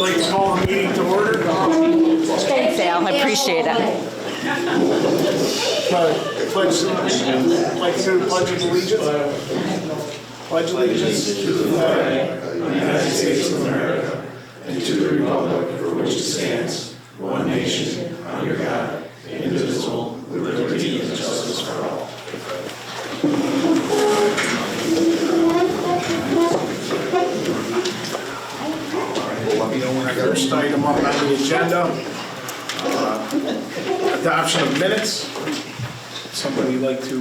like to call the meeting to order. Thanks, Al. I appreciate it. Pledge to the Pledge of Allegiance. Pledge allegiance to the flag of the United States of America and to the republic for which it stands, one nation, under God, indivisible, with liberty and justice for all. First item up on the agenda, adoption of minutes. Somebody like to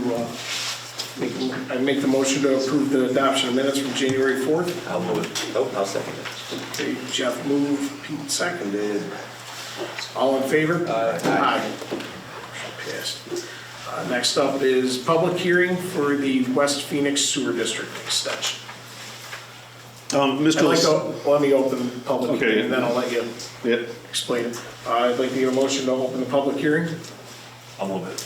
make the motion to approve the adoption of minutes from January 4th? I'll move it. Oh, I'll second it. Okay, Jeff moved, Pete seconded. All in favor? Aye. Passed. Next up is public hearing for the West Phoenix Sewer District extension. Mr. Let me open the public hearing and then I'll let you Yep. explain it. I'd like to get a motion to open the public hearing. I'll move it.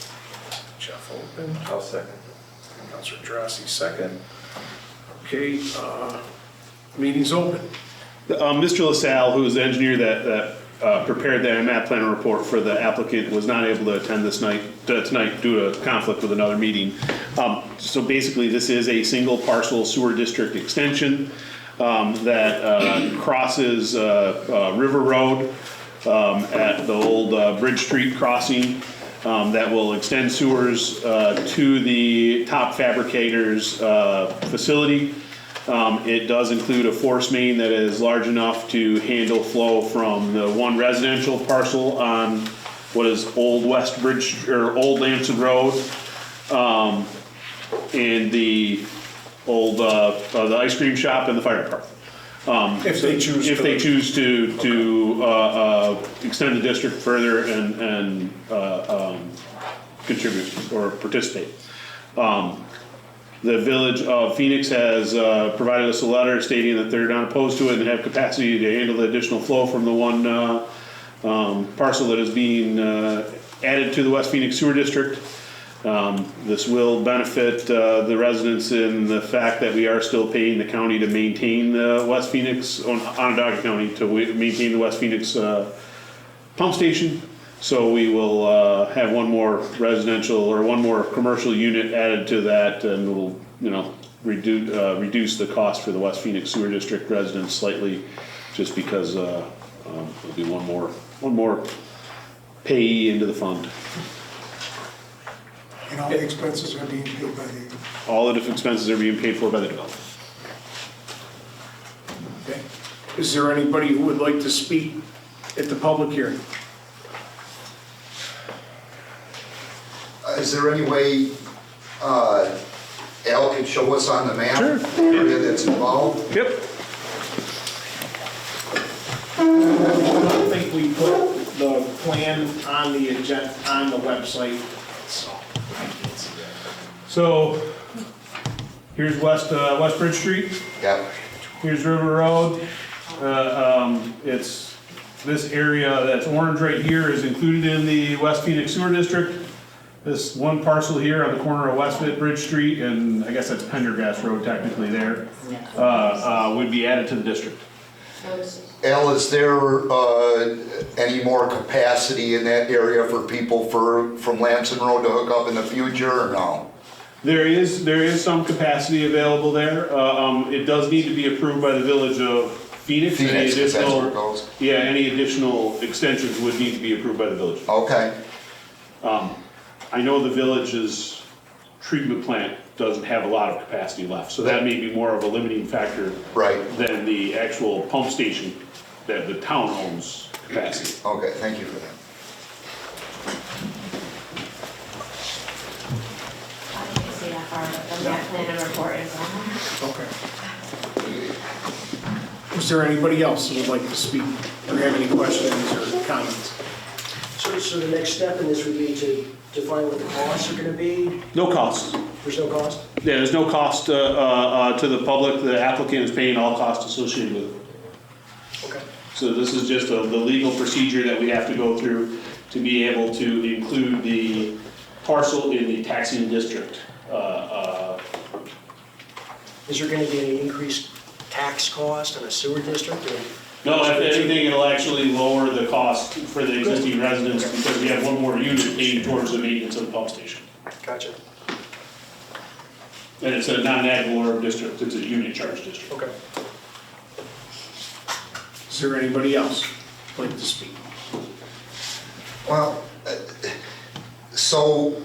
Jeff open, I'll second. Councilor Drosky second. Okay, meeting's open. Mr. LaSalle, who is the engineer that prepared the map plan report for the applicant, was not able to attend tonight due to conflict with another meeting. So basically, this is a single parcel sewer district extension that crosses River Road at the old Bridge Street crossing. That will extend sewers to the Top Fabricators facility. It does include a force main that is large enough to handle flow from the one residential parcel on what is Old West Bridge or Old Lamson Road, and the old the ice cream shop and the fire department. If they choose to extend the district further and contribute or participate. The Village of Phoenix has provided us a letter stating that they're not opposed to it and have capacity to handle the additional flow from the one parcel that is being added to the West Phoenix Sewer District. This will benefit the residents in the fact that we are still paying the county to maintain the West Phoenix, Onondaga County to maintain the West Phoenix pump station. So we will have one more residential or one more commercial unit added to that, and we'll, reduce the cost for the West Phoenix Sewer District residents slightly, just because there'll be one more payee into the fund. And all the expenses are being paid by the... All the expenses are being paid for by the developer. Okay. Is there anybody who would like to speak at the public hearing? Is there any way Al can show us on the map Sure. the area that's involved? Yep. I don't think we put the plan on the agenda, on the website, so I can't see that. So here's West Bridge Street. Yeah. Here's River Road. It's this area that's orange right here is included in the West Phoenix Sewer District. This one parcel here on the corner of West Bridge Street, and I guess that's Pendergast Road technically there, would be added to the district. Al, is there any more capacity in that area for people from Lamson Road to hook up in the future, or no? There is some capacity available there. It does need to be approved by the Village of Phoenix. Any additional extensions would need to be approved by the village. Okay. I know the village's treatment plant doesn't have a lot of capacity left, so that may be more of a limiting factor than the actual pump station that the town owns capacity. Okay, thank you for that. I didn't see that far, but the map plan and report is on. Okay. Is there anybody else who would like to speak or have any questions or comments? So the next step in this would be to define what the costs are going to be? No cost. There's no cost? Yeah, there's no cost to the public. The applicant is paying all costs associated with it. Okay. So this is just the legal procedure that we have to go through to be able to include the parcel in the taxing district. Is there going to be any increased tax cost in a sewer district? Or No, if anything, it'll actually lower the cost for the existing residents because we have one more unit paid towards the maintenance of the pump station. Gotcha. And it's not an ad valorem district, it's a unit charge district. Okay. Is there anybody else like to speak? Well, so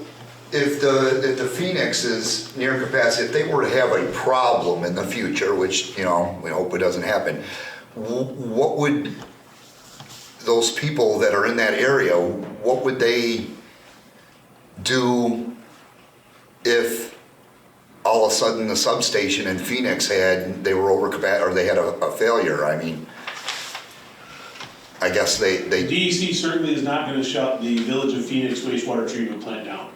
if the Phoenix is near capacity, if they were to have a problem in the future, which, you know, we hope it doesn't happen, what would those people that are in that area, what would they do if all of a sudden the substation in Phoenix they were over capacity, or they had a failure? I mean, I guess they DEC certainly is not gonna shut the Village of Phoenix wastewater treatment plant down.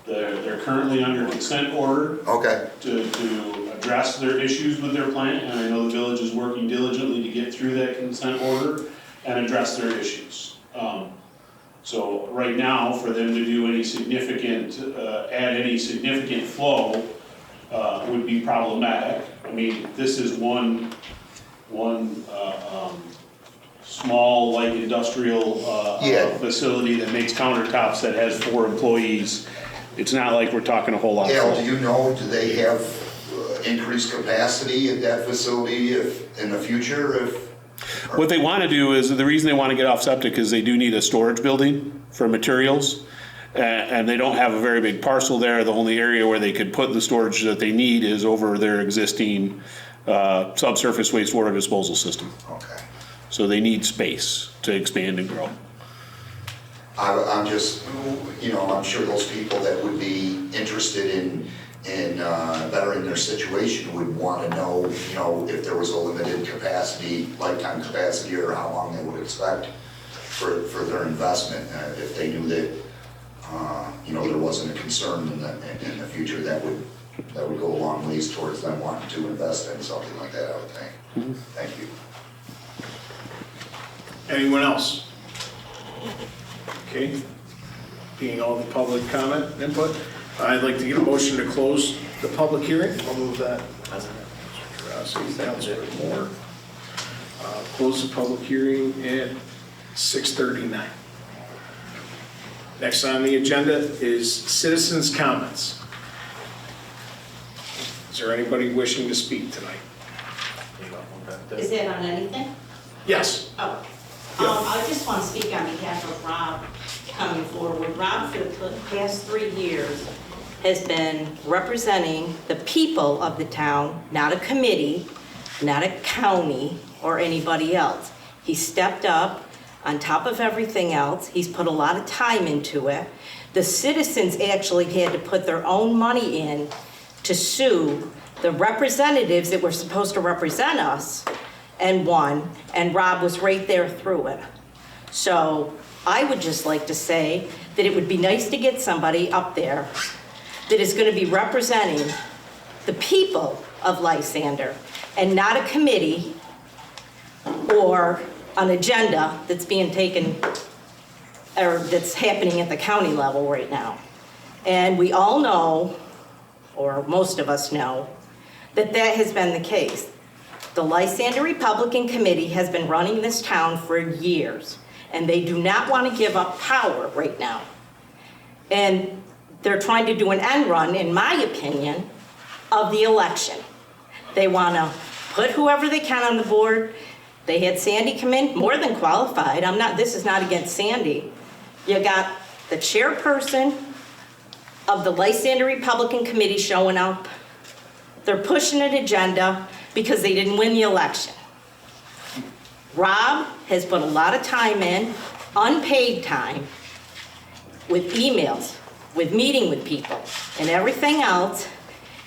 They're currently under consent order okay. to address their issues with their plant, and I know the village is working diligently to get through that consent order and address their issues. So right now, for them to do any significant, add any significant flow would be problematic. I mean, this is one small light industrial facility that makes countertops that has 4 employees. It's not like we're talking a whole lot. Al, do you know, do they have increased capacity at that facility if in the future? What they want to do is, the reason they want to get off septic is they do need a storage building for materials. And they don't have a very big parcel there. The only area where they could put the storage that they need is over their existing subsurface wastewater disposal system. Okay. So they need space to expand and grow. I'm just, you know, I'm sure those people that would be interested in bettering their situation would want to know, you know, if there was a limited capacity, lifetime capacity, or how long they would expect for their investment. If they knew that, you know, there wasn't a concern in the future, that would go a long ways towards them wanting to invest in something like that, I would think. Mm-hmm. Thank you. Anyone else? Okay, being all the public comment input, I'd like to get a motion to close the public hearing. I'll move that. Councilor Moore. Close the public hearing at 6:39. Next on the agenda is citizens' comments. Is there anybody wishing to speak tonight? Is it on anything? Yes. Oh, I just want to speak on behalf of Rob coming forward. Rob, for the past 3 years, has been representing the people of the town, not a committee, not a county, or anybody else. He stepped up on top of everything else. He's put a lot of time into it. The citizens actually had to put their own money in to sue the representatives that were supposed to represent us, and won, and Rob was right there through it. So I would just like to say that it would be nice to get somebody up there that is going to be representing the people of Lysander and not a committee or an agenda that's being taken or that's happening at the county level right now. And we all know, or most of us know, that that has been the case. The Lysander Republican Committee has been running this town for years, and they do not want to give up power right now. And they're trying to do an end run, in my opinion, of the election. They want to put whoever they can on the board. They had Sandy come in, more than qualified. This is not against Sandy. You got the chairperson of the Lysander Republican Committee showing up. They're pushing an agenda because they didn't win the election. Rob has put a lot of time in, unpaid time, with emails, with meeting with people, and everything else,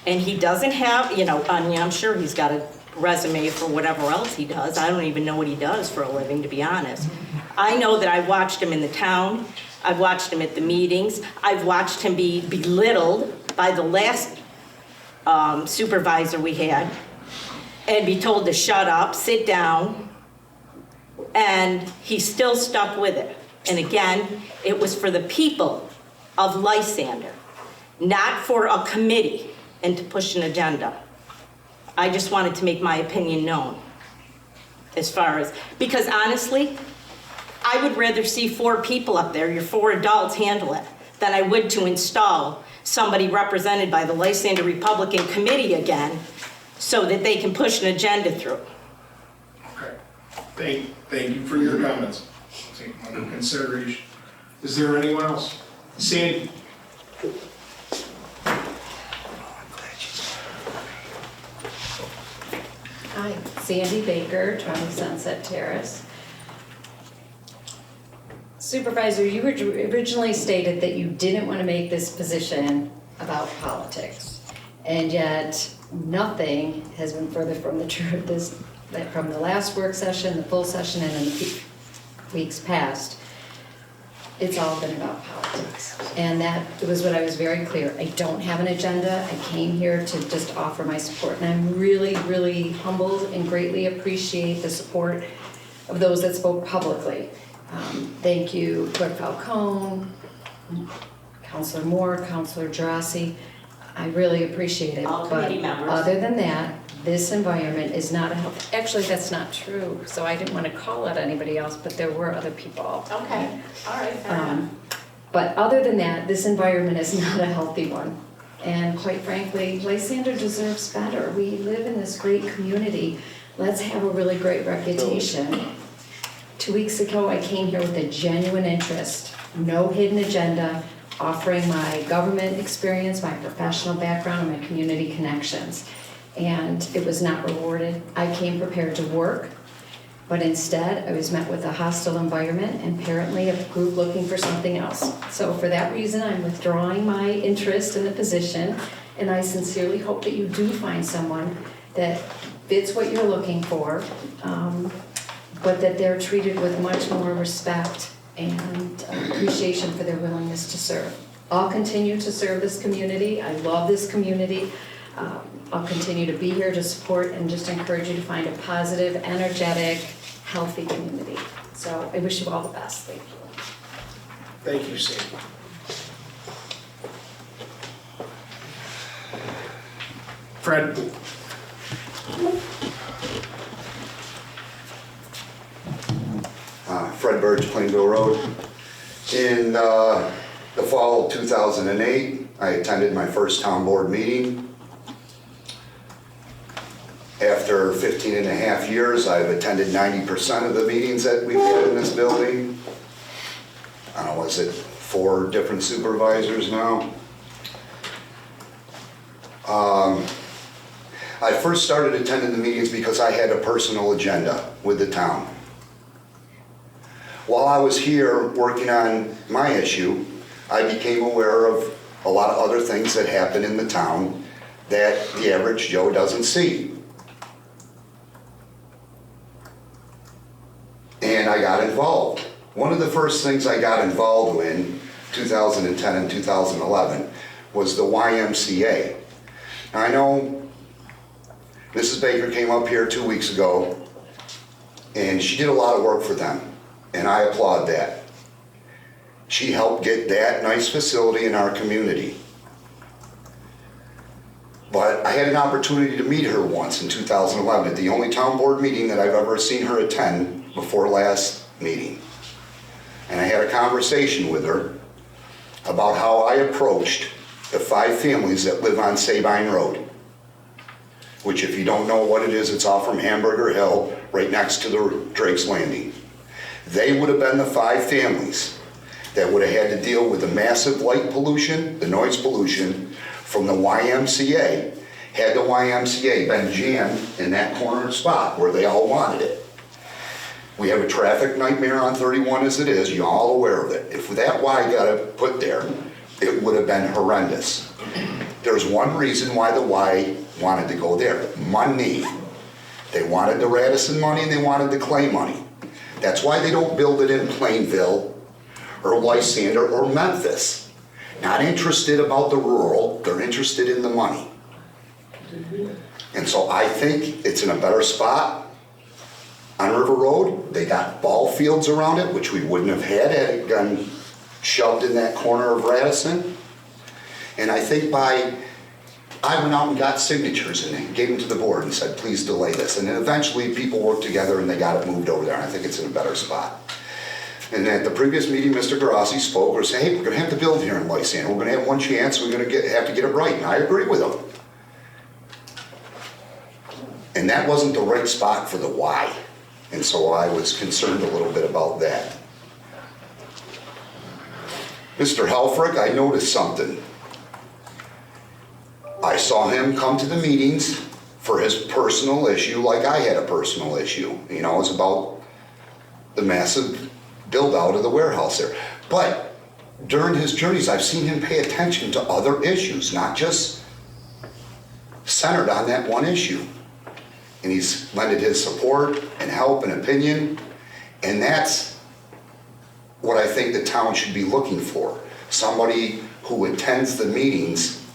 and he doesn't have, I'm sure he's got a resume for whatever else he does. I don't even know what he does for a living, to be honest. I know that I watched him in the town. I've watched him at the meetings. I've watched him be belittled by the last supervisor we had and be told to shut up, sit down, and he still stuck with it. And again, it was for the people of Lysander, not for a committee and to push an agenda. I just wanted to make my opinion known. as far as, because honestly, I would rather see 4 people up there, your 4 adults handle it, than I would to install somebody represented by the Lysander Republican Committee again, so that they can push an agenda through. Okay. Thank you for your comments. Take them under consideration. Is there anyone else? Sandy? Hi, Sandy Baker, 20 Sunset Terrace. Supervisor, you originally stated that you didn't want to make this position about politics, and yet nothing has been further from the truth. From the last work session, the full session, and in the weeks past, it's all been about politics. And that was what I was very clear. I don't have an agenda. I came here to just offer my support. And I'm really, really humbled and greatly appreciate the support of those that spoke publicly. Thank you, Clerk Falcone, Councilor Moore, Councilor Gerasi. I really appreciate it. All committee members. Other than that, this environment is not a health, actually, that's not true. So I didn't want to call out anybody else, but there were other people. Okay, all right, fair enough. But other than that, this environment is not a healthy one. And quite frankly, Lysander deserves better. We live in this great community. Let's have a really great reputation. 2 weeks ago, I came here with a genuine interest, no hidden agenda, offering my government experience, my professional background, and my community connections. And it was not rewarded. I came prepared to work, but instead I was met with a hostile environment and apparently a group looking for something else. So for that reason, I'm withdrawing my interest in the position, and I sincerely hope that you do find someone that fits what you're looking for, but that they're treated with much more respect and appreciation for their willingness to serve. I'll continue to serve this community. I love this community. I'll continue to be here to support and just encourage you to find a positive, energetic, healthy community. So I wish you all the best. Thank you. Thank you, Sandy. Fred? Fred Burge, Plainville Road. In the fall of 2008, I attended my first town board meeting. After 15 and a half years, I've attended 90% of the meetings that we've had in this building. I don't know, is it 4 different supervisors now? I first started attending the meetings because I had a personal agenda with the town. While I was here working on my issue, I became aware of a lot of other things that happen in the town that the average Joe doesn't see. And I got involved. One of the first things I got involved in 2010 and 2011 was the YMCA. Now, I know Mrs. Baker came up here 2 weeks ago and she did a lot of work for them, and I applaud that. She helped get that nice facility in our community. But I had an opportunity to meet her once in 2011 at the only town board meeting that I've ever seen her attend before last meeting. And I had a conversation with her about how I approached the 5 families that live on Sabine Road, which, if you don't know what it is, it's off from Hamburger Hill, right next to the Drake's Landing. They would have been the 5 families that would have had to deal with the massive light pollution, the noise pollution from the YMCA, had the YMCA been jammed in that corner spot where they all wanted it. We have a traffic nightmare on 31 as it is, you're all aware of it. If that Y got put there, it would have been horrendous. There's one reason why the Y wanted to go there, money. They wanted the Radisson money, they wanted the Clay money. That's why they don't build it in Plainville or Lysander or Memphis. Not interested about the rural, they're interested in the money. And so I think it's in a better spot. On River Road, they got ball fields around it, which we wouldn't have had it gotten shoved in that corner of Radisson. And I think by I went out and got signatures and gave them to the board and said, please delay this. And then eventually people worked together and they got it moved over there, and I think it's in a better spot. And at the previous meeting, Mr. Garasi spoke or said, hey, we're gonna have to build here in Lysander. We're gonna have one chance, we're gonna have to get it right, and I agree with him. And that wasn't the right spot for the why. And so I was concerned a little bit about that. Mr. Helfrich, I noticed something. I saw him come to the meetings for his personal issue like I had a personal issue. You know, it's about the massive build out of the warehouse there. But during his journeys, I've seen him pay attention to other issues, not just centered on that one issue. And he's lended his support and help and opinion, and that's what I think the town should be looking for. Somebody who attends the meetings,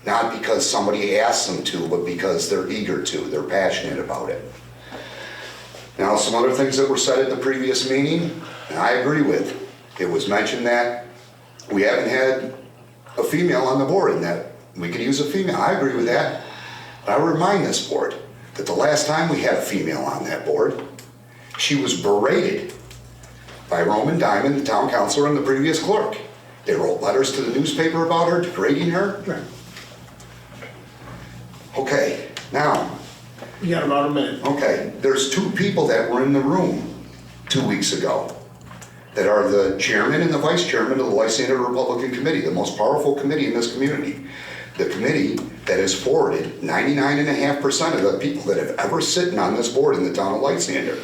not because somebody asks them to, but because they're eager to, they're passionate about it. Now, some other things that were said at the previous meeting, and I agree with. It was mentioned that we haven't had a female on the board and that we could use a female. I agree with that. But I would remind this board that the last time we had a female on that board, she was berated by Roman Diamond, the town councilor, and the previous clerk. They wrote letters to the newspaper about her, degrading her. Right. Okay, now, You got about a minute. okay, there's two people that were in the room 2 weeks ago that are the chairman and the vice chairman of the Lysander Republican Committee, the most powerful committee in this community. The committee that has forwarded 99.5% of the people that have ever sitting on this board in the town of Lysander.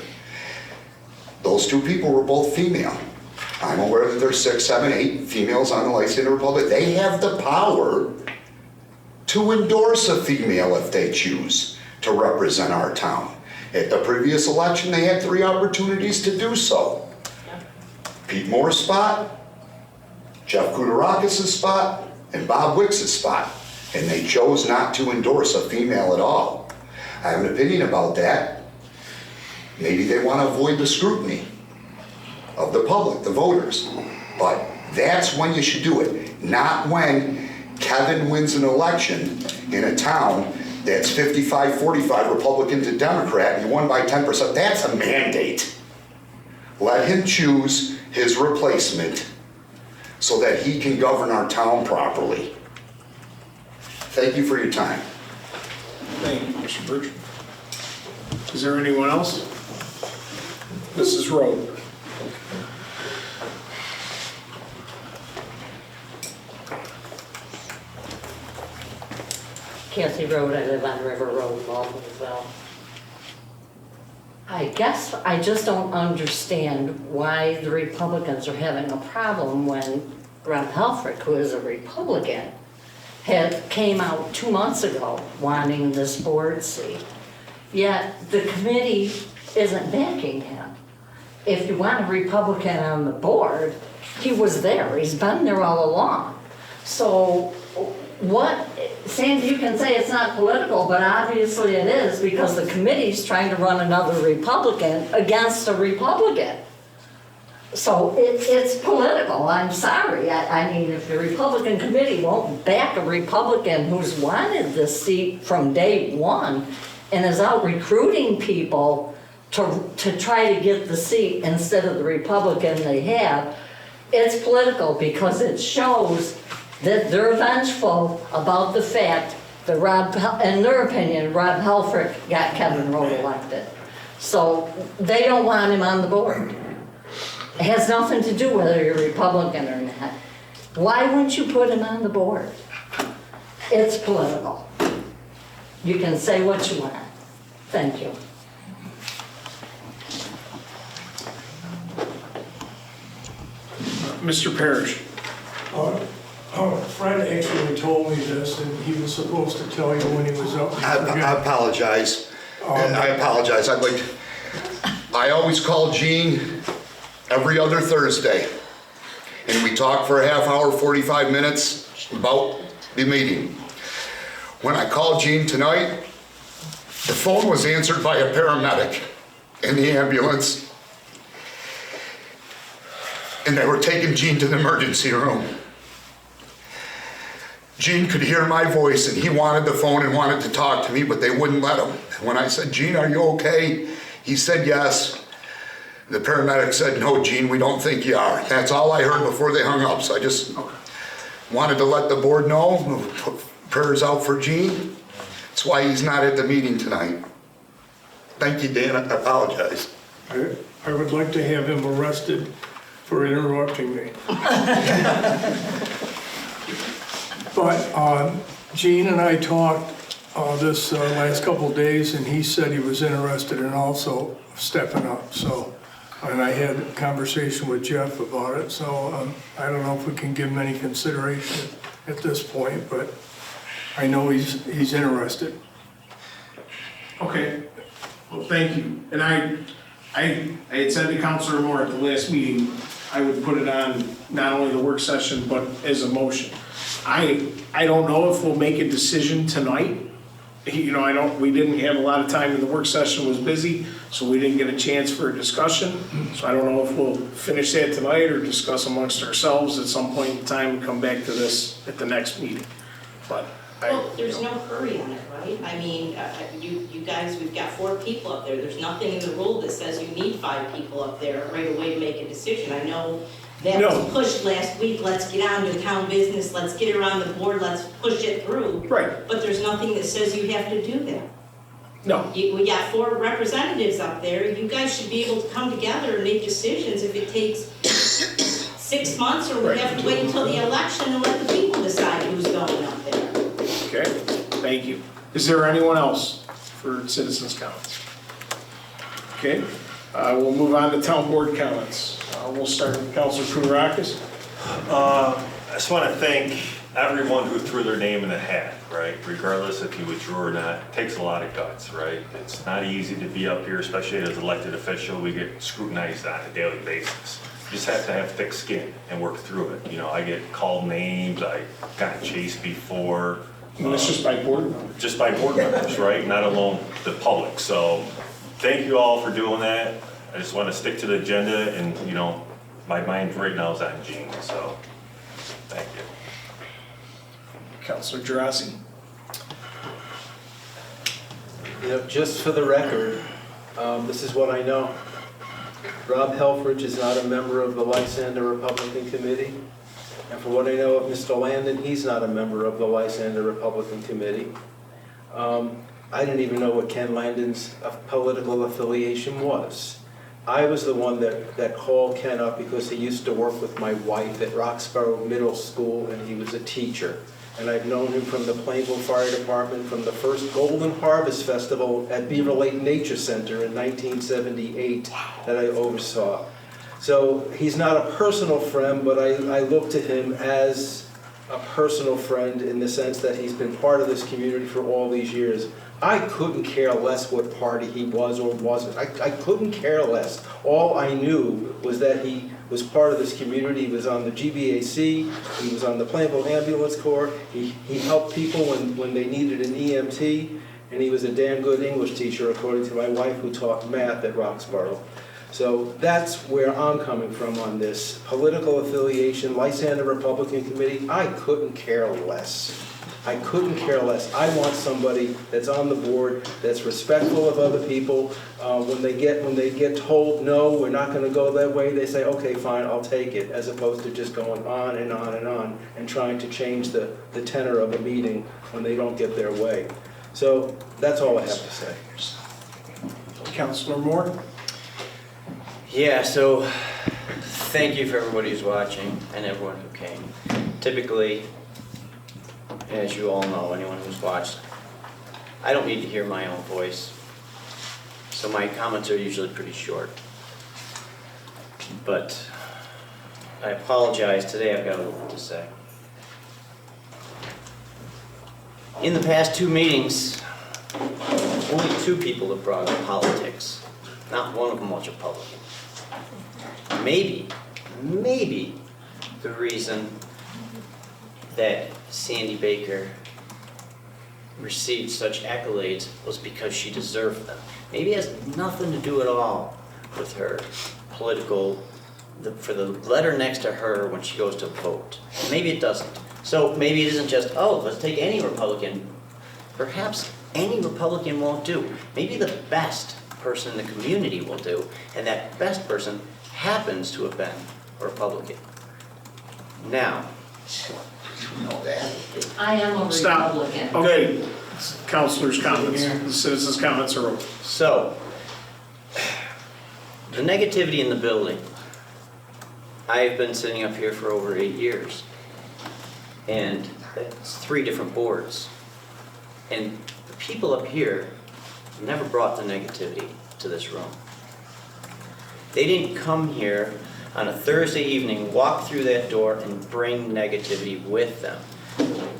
Those two people were both female. I'm aware that there's 6, 7, 8 females on the Lysander Republic. They have the power to endorse a female if they choose to represent our town. At the previous election, they had 3 opportunities to do so. Pete Moore's spot, Jeff Kudarakis' spot, and Bob Wicks' spot. And they chose not to endorse a female at all. I have an opinion about that. Maybe they want to avoid the scrutiny of the public, the voters. But that's when you should do it, not when Kevin wins an election in a town that's 55-45 Republican to Democrat, and he won by 10%. That's a mandate. Let him choose his replacement so that he can govern our town properly. Thank you for your time. Thank you, Mr. Birch. Is there anyone else? Mrs. Rowe. Cassie Road, I live on River Road, Waltham as well. I guess I just don't understand why the Republicans are having a problem when Rob Helfrich, who is a Republican, came out 2 months ago wanting this board seat. Yet the committee isn't backing him. If you want a Republican on the board, he was there, he's been there all along. So what, Sandy, you can say it's not political, but obviously it is, because the committee's trying to run another Republican against a Republican. So it's political, I'm sorry. I mean, if the Republican committee won't back a Republican who's wanted this seat from day one and is out recruiting people to try to get the seat instead of the Republican they have, it's political because it shows that they're vengeful about the fact that in their opinion, Rob Helfrich got Kevin Road elected. So they don't want him on the board. It has nothing to do whether you're Republican or not. Why wouldn't you put him on the board? It's political. You can say what you want. Thank you. Mr. Parrish. Fred actually told me this, and he was supposed to tell you when he was up. I apologize. I apologize. I always call Gene every other Thursday, and we talk for a half hour, 45 minutes about the meeting. When I called Gene tonight, the phone was answered by a paramedic in the ambulance, and they were taking Gene to the emergency room. Gene could hear my voice and he wanted the phone and wanted to talk to me, but they wouldn't let him. And when I said, Gene, are you okay? He said yes. The paramedic said, no, Gene, we don't think you are. That's all I heard before they hung up. So I just wanted to let the board know, prayers out for Gene. That's why he's not at the meeting tonight. Thank you, Dan, I apologize. I would like to have him arrested for interrupting me. But Gene and I talked this last couple of days, and he said he was interested in also stepping up. So, and I had a conversation with Jeff about it. So I don't know if we can give him any consideration at this point, but I know he's interested. Okay, well, thank you. And I had said to Councilor Moore at the last meeting, I would put it on not only the work session, but as a motion. I don't know if we'll make a decision tonight. You know, we didn't have a lot of time, and the work session was busy, so we didn't get a chance for a discussion. So I don't know if we'll finish that tonight or discuss amongst ourselves at some point in time and come back to this at the next meeting. But Well, there's no hurry on it, right? I mean, you guys, we've got 4 people up there. There's nothing in the rule that says you need 5 people up there right away to make a decision. I know that was pushed last week. Let's get on to town business. Let's get it on the board. Let's push it through. Right. But there's nothing that says you have to do that. No. We got 4 representatives up there. You guys should be able to come together and make decisions. If it takes 6 months, or we have to wait until the election and let the people decide who's going up there. Okay, thank you. Is there anyone else for citizens' comments? Okay, we'll move on to town board comments. We'll start with Councilor Kourakis. I just want to thank everyone who threw their name in the hat, right? Regardless if you withdrew or not, it takes a lot of guts, right? It's not easy to be up here, especially as an elected official. We get scrutinized on a daily basis. You just have to have thick skin and work through it. You know, I get called names, I got chased before. And that's just by board members. Just by board members, right? Not alone the public. So thank you all for doing that. I just want to stick to the agenda, and you know, my mind right now is on Gene, so thank you. Councilor Gerasi. You know, just for the record, this is what I know. Rob Helfrich is not a member of the Lysander Republican Committee. And for what I know of Mr. Landon, he's not a member of the Lysander Republican Committee. I didn't even know what Ken Landon's political affiliation was. I was the one that called Ken up because he used to work with my wife at Roxborough Middle School, and he was a teacher. And I've known him from the Plainville Fire Department, from the first Golden Harvest Festival at Beaver Lake Nature Center in 1978 that I oversaw. So he's not a personal friend, but I look to him as a personal friend in the sense that he's been part of this community for all these years. I couldn't care less what party he was or wasn't. I couldn't care less. All I knew was that he was part of this community. He was on the GBAC, he was on the Plainville Ambulance Corps, he helped people when they needed an EMT, and he was a damn good English teacher, according to my wife, who taught math at Roxborough. So that's where I'm coming from on this. Political affiliation, Lysander Republican Committee, I couldn't care less. I couldn't care less. I want somebody that's on the board, that's respectful of other people. When they get told, no, we're not gonna go that way, they say, okay, fine, I'll take it, as opposed to just going on and on and on and trying to change the tenor of a meeting when they don't get their way. So that's all I have to say. Councilor Moore. Yeah, so thank you for everybody who's watching and everyone who came. Typically, as you all know, anyone who's watched, I don't need to hear my own voice. So my comments are usually pretty short. But I apologize, today I've got a little to say. In the past 2 meetings, only 2 people have brought up politics. Not one of them was Republican. Maybe the reason that Sandy Baker received such accolades was because she deserved them. Maybe it has nothing to do at all with her political, for the letter next to her when she goes to vote. Maybe it doesn't. So maybe it isn't just, oh, let's take any Republican. Perhaps any Republican won't do. Maybe the best person in the community will do, and that best person happens to have been a Republican. Now, You know that. I am a Stop. Republican. Okay, councilors' comments, the citizens' comments are over. so, the negativity in the building. I've been sitting up here for over 8 years, and it's 3 different boards. And the people up here never brought the negativity to this room. They didn't come here on a Thursday evening, walk through that door and bring negativity with them.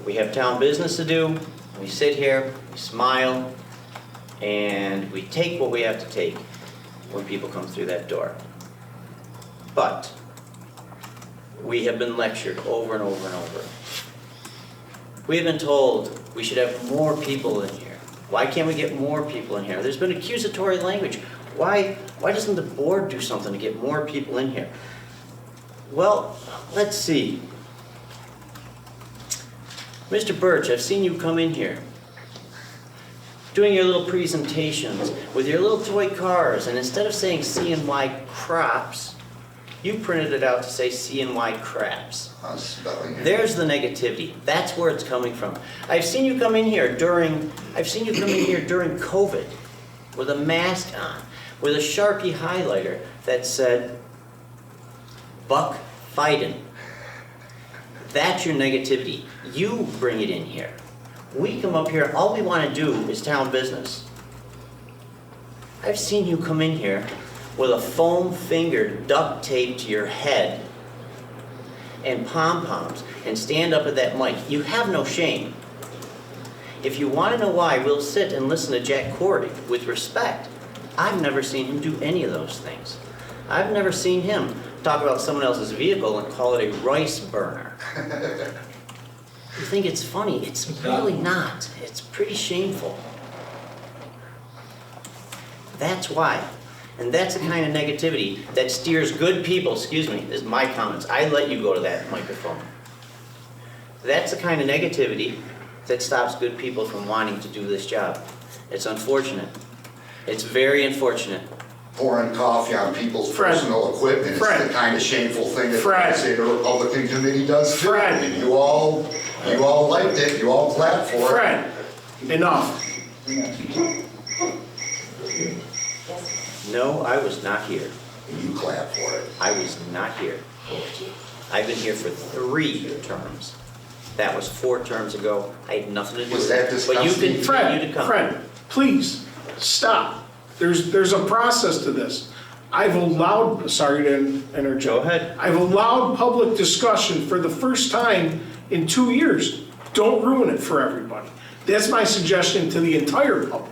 We have town business to do, we sit here, we smile, and we take what we have to take when people come through that door. But we have been lectured over and over and over. We have been told we should have more people in here. Why can't we get more people in here? There's been accusatory language. Why doesn't the board do something to get more people in here? Well, let's see. Mr. Birch, I've seen you come in here doing your little presentations with your little toy cars, and instead of saying C&Y crops, you printed it out to say C&Y craps. There's the negativity. That's where it's coming from. I've seen you come in here during COVID with a mask on, with a Sharpie highlighter that said, Buck fightin'. That's your negativity. You bring it in here. We come up here, all we want to do is town business. I've seen you come in here with a foam finger duct taped to your head and pom-poms and stand up at that mic. You have no shame. If you want to know why, we'll sit and listen to Jack Cordy with respect. I've never seen him do any of those things. I've never seen him talk about someone else's vehicle and call it a rice burner. You think it's funny? It's really not. It's pretty shameful. That's why. And that's the kind of negativity that steers good people, excuse me, this is my comments. I let you go to that microphone. That's the kind of negativity that stops good people from wanting to do this job. It's unfortunate. It's very unfortunate. Pouring coffee on people's Fred. personal equipment is Fred. the kind of shameful thing that Fred. the Republican committee does too. Fred. And you all liked it, you all clapped for it. Fred, enough. No, I was not here. You clapped for it. I was not here. I've been here for 3 terms. That was 4 terms ago. I had nothing to do Was with that it. But you disgusting? continue to come. Fred, please, stop. There's a process to this. I've allowed, sorry to interject. Go ahead. I've allowed public discussion for the first time in 2 years. Don't ruin it for everybody. That's my suggestion to the entire public.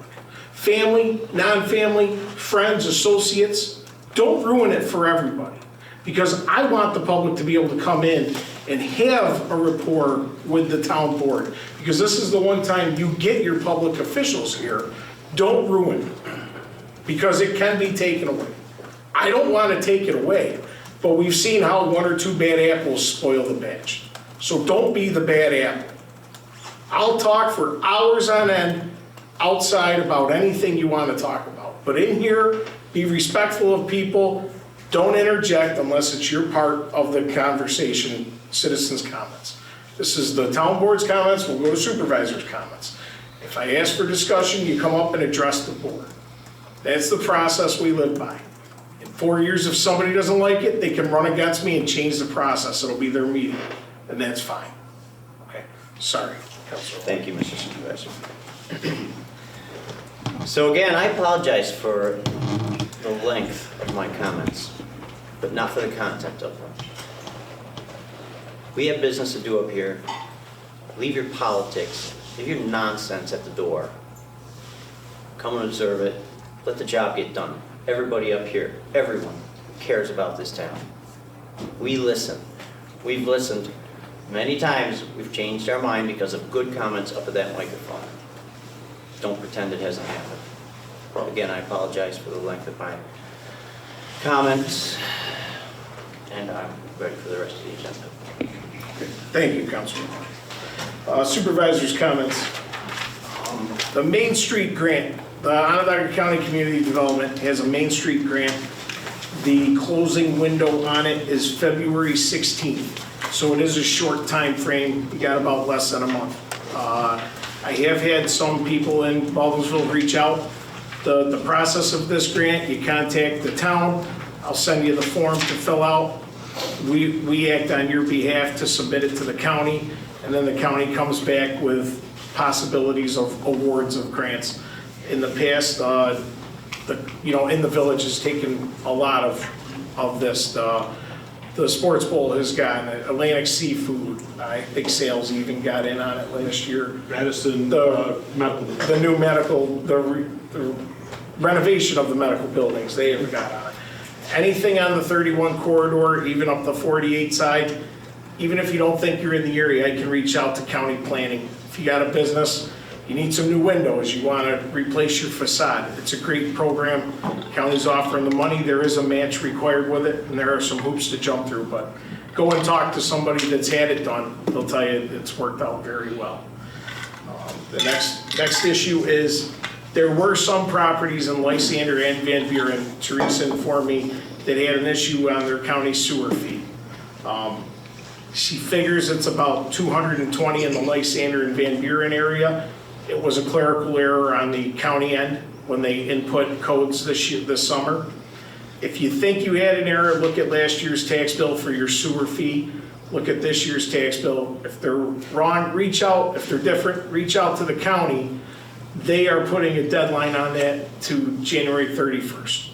Family, non-family, friends, associates, don't ruin it for everybody. Because I want the public to be able to come in and have a rapport with the town board. Because this is the one time you get your public officials here. Don't ruin it. Because it can be taken away. I don't want to take it away, but we've seen how 1 or 2 bad apples spoil the batch. So don't be the bad apple. I'll talk for hours on end outside about anything you want to talk about. But in here, be respectful of people. Don't interject unless it's your part of the conversation, citizens' comments. This is the town board's comments, we'll go to supervisors' comments. If I ask for discussion, you come up and address the board. That's the process we live by. In 4 years, if somebody doesn't like it, they can run against me and change the process. It'll be their meeting, and that's fine. Okay, sorry, Councilor. Thank you, Mr. Supervisor. So again, I apologize for the length of my comments, but not for the content of them. We have business to do up here. Leave your politics, leave your nonsense at the door. Come and observe it. Let the job get done. Everybody up here, everyone cares about this town. We listen. We've listened many times. We've changed our mind because of good comments up at that microphone. Don't pretend it hasn't happened. Again, I apologize for the length of my comments, and I'm ready for the rest of the agenda. Thank you, Councilman. Supervisors' comments. The Main Street grant, the Onondaga County Community Development has a Main Street grant. The closing window on it is February 16th, so it is a short time frame. You got about less than a month. I have had some people in Baldwinsville reach out. The process of this grant, you contact the town. I'll send you the form to fill out. We act on your behalf to submit it to the county, and then the county comes back with possibilities of awards of grants. In the past, in the village has taken a lot of this. The Sports Bowl has gotten it. Atlantic Seafood, I think sales even got in on it last year. Madison, medical. The new medical, the renovation of the medical buildings, they have got on it. Anything on the 31 corridor, even up the 48 side, even if you don't think you're in the area, I can reach out to county planning. If you got a business, you need some new windows, you want to replace your facade, it's a great program. County's offering the money, there is a match required with it, and there are some hoops to jump through, but go and talk to somebody that's had it done. They'll tell you it's worked out very well. The next issue is, there were some properties in Lysander and Van Buren, Teresa informed me, that had an issue on their county sewer fee. She figures it's about 220 in the Lysander and Van Buren area. It was a clerical error on the county end when they input codes this summer. If you think you had an error, look at last year's tax bill for your sewer fee. Look at this year's tax bill. If they're wrong, reach out. If they're different, reach out to the county. They are putting a deadline on that to January 31st.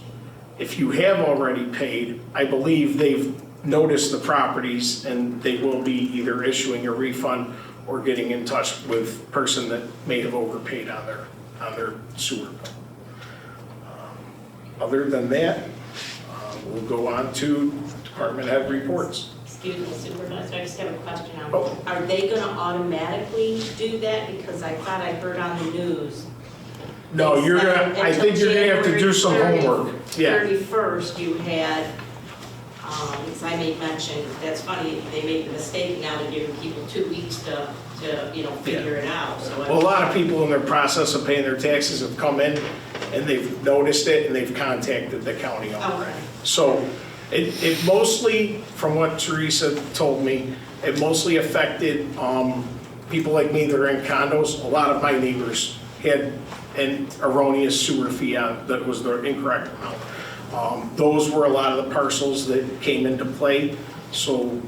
If you have already paid, I believe they've noticed the properties and they will be either issuing a refund or getting in touch with the person that may have overpaid on their sewer bill. Other than that, we'll go on to department head reports. Excuse me, Supervisor, I just have a question on, are they gonna automatically do that? Because I thought I heard on the news. No, I think you're gonna have to do some homework. Yeah. 31st, you had, because I made mention, that's funny, they made the mistake now to give people 2 weeks to figure it out, so. Well, a lot of people in their process of paying their taxes have come in and they've noticed it and they've contacted the county already. Okay. So it mostly, from what Teresa told me, it mostly affected people like me that are in condos. A lot of my neighbors had an erroneous sewer fee on that was the incorrect amount. Those were a lot of the parcels that came into play. So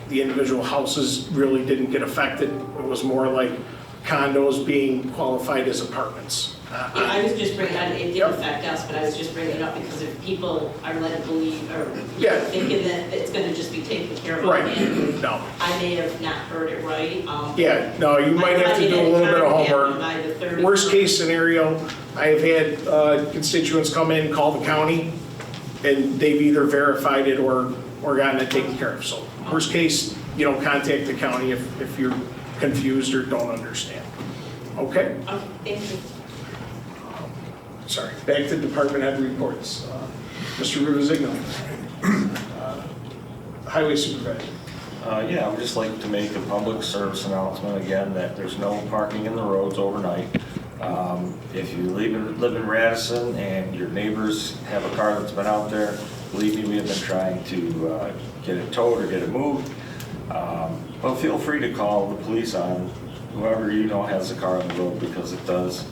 the individual houses really didn't get affected. It was more like condos being qualified as apartments. I was just bringing it, it didn't affect us, but I was just bringing it up because if people are led to believe or thinking that it's gonna just be taken care of. Right, no. I may have not heard it right. Yeah, no, you might have to do a little bit of homework. Worst case scenario, I have had constituents come in, call the county, and they've either verified it or gotten it taken care of. So worst case, contact the county if you're confused or don't understand. Okay? Okay, thank you. Sorry, back to department head reports. Mr. Rivazigno, Highway Supervisor. Yeah, I would just like to make a public service announcement again that there's no parking in the roads overnight. If you live in Radisson and your neighbors have a car that's been out there, believe me, we have been trying to get it towed or get it moved. But feel free to call the police on whoever has a car on the road, because it does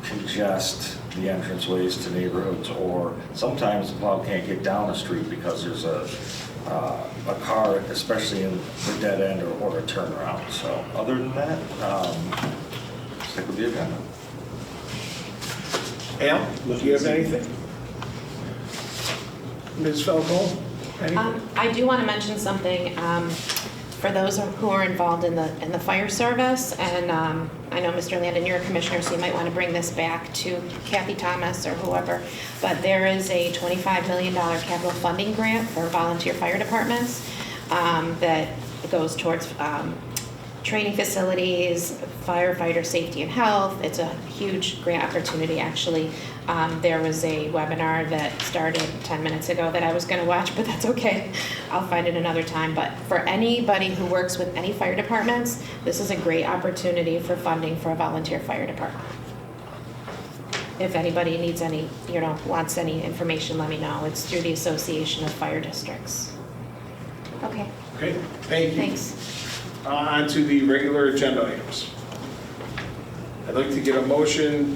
congest the entranceways to neighborhoods, or sometimes the plow can't get down a street because there's a car, especially in the dead end or a turnaround. So other than that, stick with the agenda. Al, do you have anything? Ms. Falcone, anything? I do want to mention something for those who are involved in the fire service, and I know Mr. Landon, you're a commissioner, so you might want to bring this back to Kathy Thomas or whoever, but there is a $25 million capital funding grant for volunteer fire departments that goes towards training facilities, firefighter safety and health. It's a huge grant opportunity, actually. There was a webinar that started 10 minutes ago that I was going to watch, but that's okay. I'll find it another time. But for anybody who works with any fire departments, this is a great opportunity for funding for a volunteer fire department. If anybody needs any, wants any information, let me know. It's through the Association of Fire Districts. Okay, Okay, thank you. thanks. On to the regular agenda items. I'd like to get a motion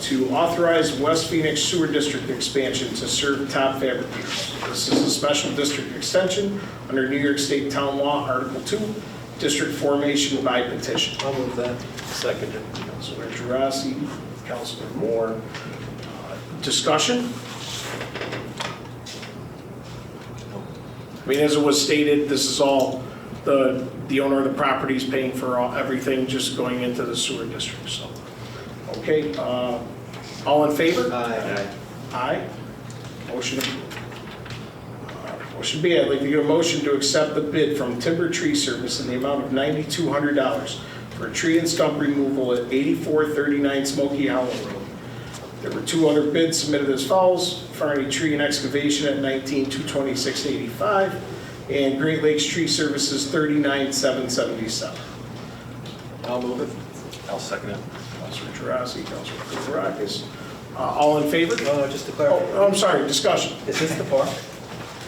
to authorize West Phoenix Sewer District expansion to serve top fabricators. This is a special district extension under New York State Town Law, Article 2, district formation by petition. I'll move that. Seconded. Councilor Gerasi, Councilor Moore. Discussion? I mean, as it was stated, this is all the owner of the property is paying for everything just going into the sewer district, so. Okay, all in favor? Aye. Aye. Motion approved. Motion B, I'd like to get a motion to accept the bid from Timber Tree Service in the amount of $9,200 for tree and stump removal at 8439 Smoky Hollow Road. There were 2 other bids submitted as follows: Farney Tree and Excavation at $19,226.85, and Great Lakes Tree Services $39,777. I'll move it. I'll second it. Councilor Gerasi, Councilor Kourakis. All in favor? Just to clarify. Oh, I'm sorry, discussion. Is this the park?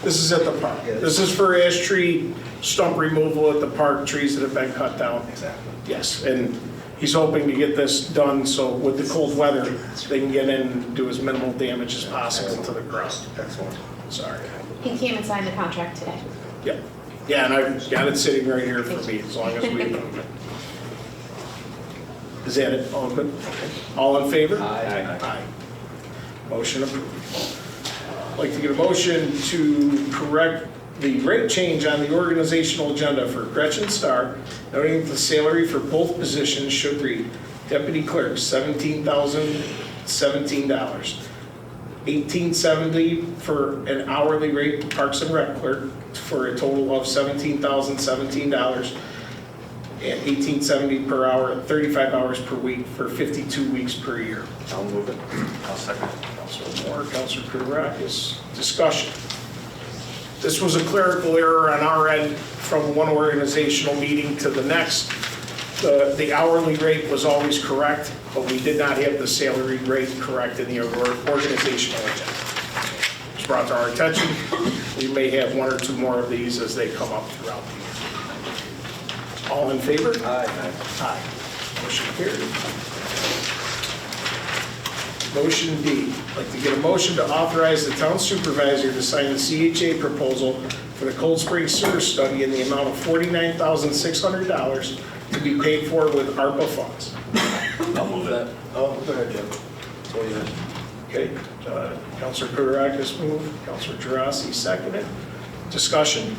This is at the park. Yes. This is for ash tree stump removal at the park, trees that have been cut down. Exactly. Yes, and he's hoping to get this done so with the cold weather, they can get in and do as minimal damage as possible to the ground. Excellent. Sorry. He came and signed the contract today. Yep. Yeah, and I've got it sitting right here for me, as long as we approve it. Is that it? All good? All in favor? Aye. Aye. Motion approved. I'd like to get a motion to correct the rate change on the organizational agenda for Gretchen Starr, noting that the salary for both positions should read Deputy Clerk, $17,017. $18.70 for an hourly rate Parks and Rec Clerk for a total of $17,017. And $18.70 per hour, 35 hours per week for 52 weeks per year. I'll move it. I'll second it. Councilor Moore, Councilor Kourakis. Discussion. This was a clerical error on our end from one organizational meeting to the next. The hourly rate was always correct, but we did not have the salary rate correct in the organizational agenda. It was brought to our attention. We may have 1 or 2 more of these as they come up throughout the year. All in favor? Aye. Aye. Motion carried. Motion D, I'd like to get a motion to authorize the town supervisor to sign the CHA proposal for the Cold Spring Sewer Study in the amount of $49,600 to be paid for with ARPA funds. I'll move it. Oh, go ahead, Jim. That's all yours. Okay, Councilor Kourakis moved, Councilor Gerasi seconded. Discussion.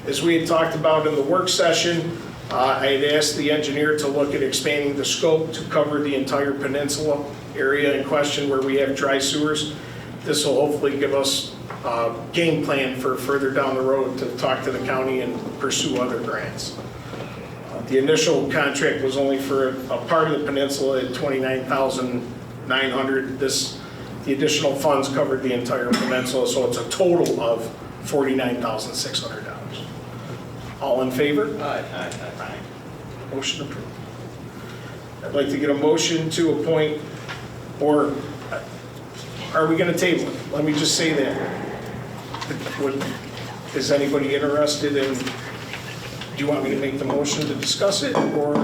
As we had talked about in the work session, I had asked the engineer to look at expanding the scope to cover the entire peninsula area in question where we have dry sewers. This will hopefully give us a game plan for further down the road to talk to the county and pursue other grants. The initial contract was only for a part of the peninsula at $29,900. The additional funds covered the entire peninsula, so it's a total of $49,600. All in favor? Aye. Aye. Motion approved. I'd like to get a motion to appoint, or are we going to table it? Let me just say that. Is anybody interested in, do you want me to make the motion to discuss it, or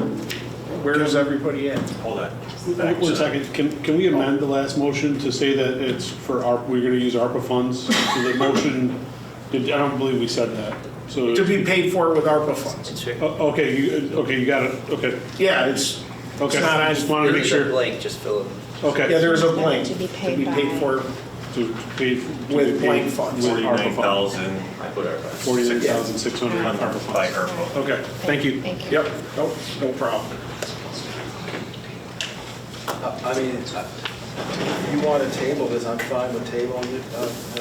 where is everybody at? Hold on. 1 second, can we amend the last motion to say that it's for we're gonna use ARPA funds? So the motion, I don't believe we said that. So To be paid for with ARPA funds. okay, you got it, okay. Yeah, it's not, I just wanted to make sure. Blank, just fill it. Okay. Yeah, there's a blank. To be paid for To pay with blank funds. with ARPA funds. 49,600 $49,600 ARPA by funds. ARPA. Okay, thank you. Thank you. Yep, nope, no problem. I mean, If you want to table this, I'm fine with tabling it,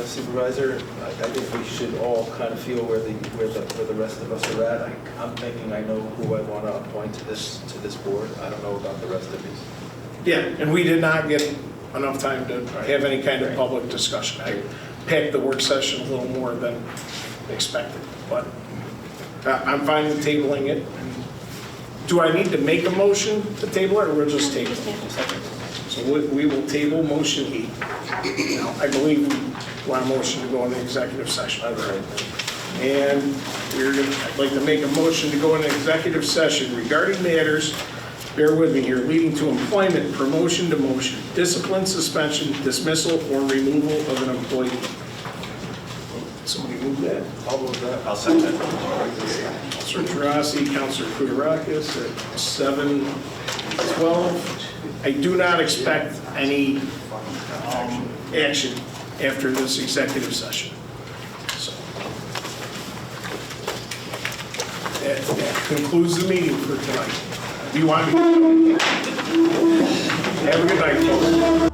Supervisor. I think we should all kind of feel where the rest of us are at. I'm thinking I know who I want to appoint to this board. I don't know about the rest of these. Yeah, and we did not get enough time to have any kind of public discussion. I packed the work session a little more than expected, but I'm fine with tabling it. Do I need to make a motion to table it, or we'll just table it? So we will table motion E. Now, I believe we want a motion to go into executive session. And I'd like to make a motion to go into executive session regarding matters, bear with me here, leading to employment, promotion, demotion, discipline, suspension, dismissal, or removal of an employee. Somebody move that? I'll move that. I'll second that. Counselor Taurasi, Counselor Kudarakis at 7:12. I do not expect any action after this executive session. So that concludes the meeting for tonight. Do you want me to? Have a good night, folks.